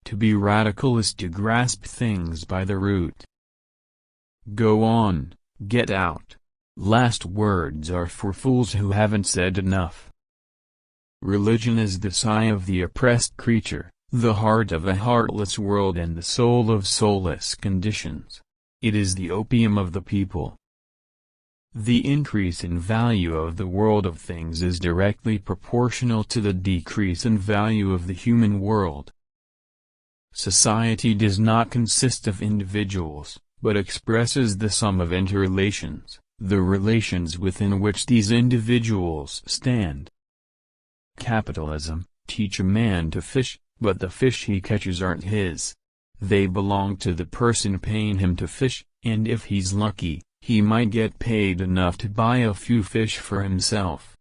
To be radical is to grasp things by the root. Go on, get out. Last words are for fools who haven't said enough. Religion is the sigh of the oppressed creature, the heart of a heartless world and the soul of soulless conditions. It is the opium of the people. The increase in value of the world of things is directly proportional to the decrease in value of the human world. Society does not consist of individuals, but expresses the sum of interrelations, the relations within which these individuals stand. Capitalism, teach a man to fish, but the fish he catches aren't his. They belong to the person paying him to fish, and if he's lucky, he might get paid enough to buy a few fish for himself.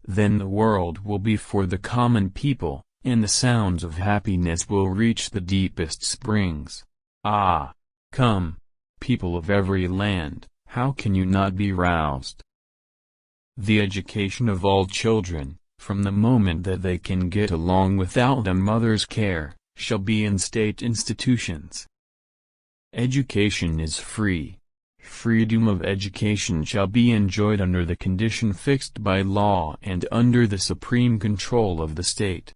Then the world will be for the common people, and the sounds of happiness will reach the deepest springs. Ah! Come, people of every land, how can you not be roused? The education of all children, from the moment that they can get along without a mother's care, shall be in state institutions. Education is free. Freedom of education shall be enjoyed under the condition fixed by law and under the supreme control of the state.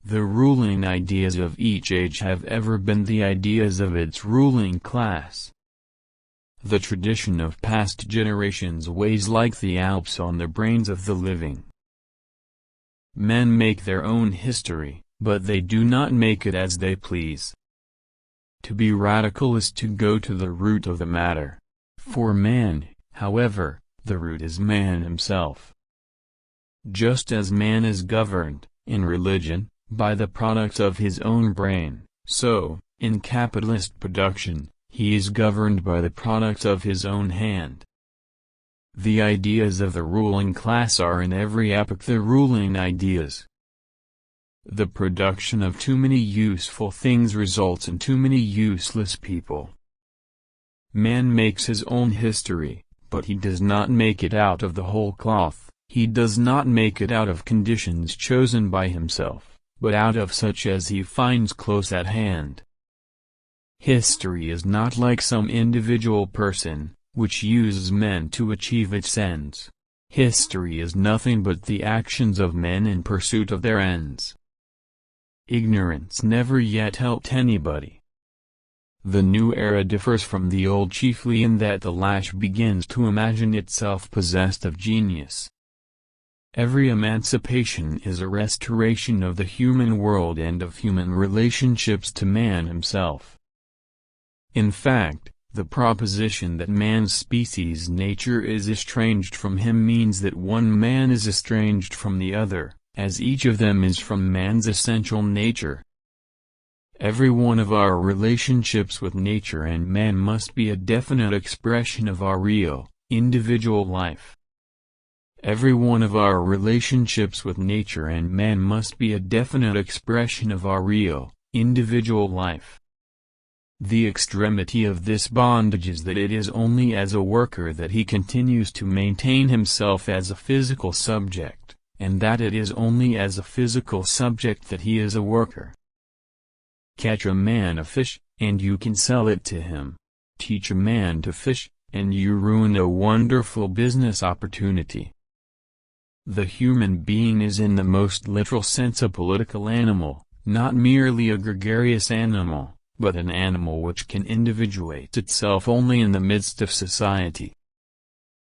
The ruling ideas of each age have ever been the ideas of its ruling class. The tradition of past generations weighs like the Alps on the brains of the living. Men make their own history, but they do not make it as they please. To be radical is to go to the root of the matter. For man, however, the root is man himself. Just as man is governed, in religion, by the products of his own brain, so, in capitalist production, he is governed by the products of his own hand. The ideas of the ruling class are in every epoch the ruling ideas. The production of too many useful things results in too many useless people. Man makes his own history, but he does not make it out of the whole cloth, he does not make it out of conditions chosen by himself, but out of such as he finds close at hand. History is not like some individual person, which uses men to achieve its ends. History is nothing but the actions of men in pursuit of their ends. Ignorance never yet helped anybody. The new era differs from the old chiefly in that the lash begins to imagine itself possessed of genius. Every emancipation is a restoration of the human world and of human relationships to man himself. In fact, the proposition that man's species nature is estranged from him means that one man is estranged from the other, as each of them is from man's essential nature. Every one of our relationships with nature and man must be a definite expression of our real, individual life. Every one of our relationships with nature and man must be a definite expression of our real, individual life. The extremity of this bondage is that it is only as a worker that he continues to maintain himself as a physical subject, and that it is only as a physical subject that he is a worker. Catch a man a fish, and you can sell it to him. Teach a man to fish, and you ruin a wonderful business opportunity. The human being is in the most literal sense a political animal, not merely a gregarious animal, but an animal which can individuate itself only in the midst of society.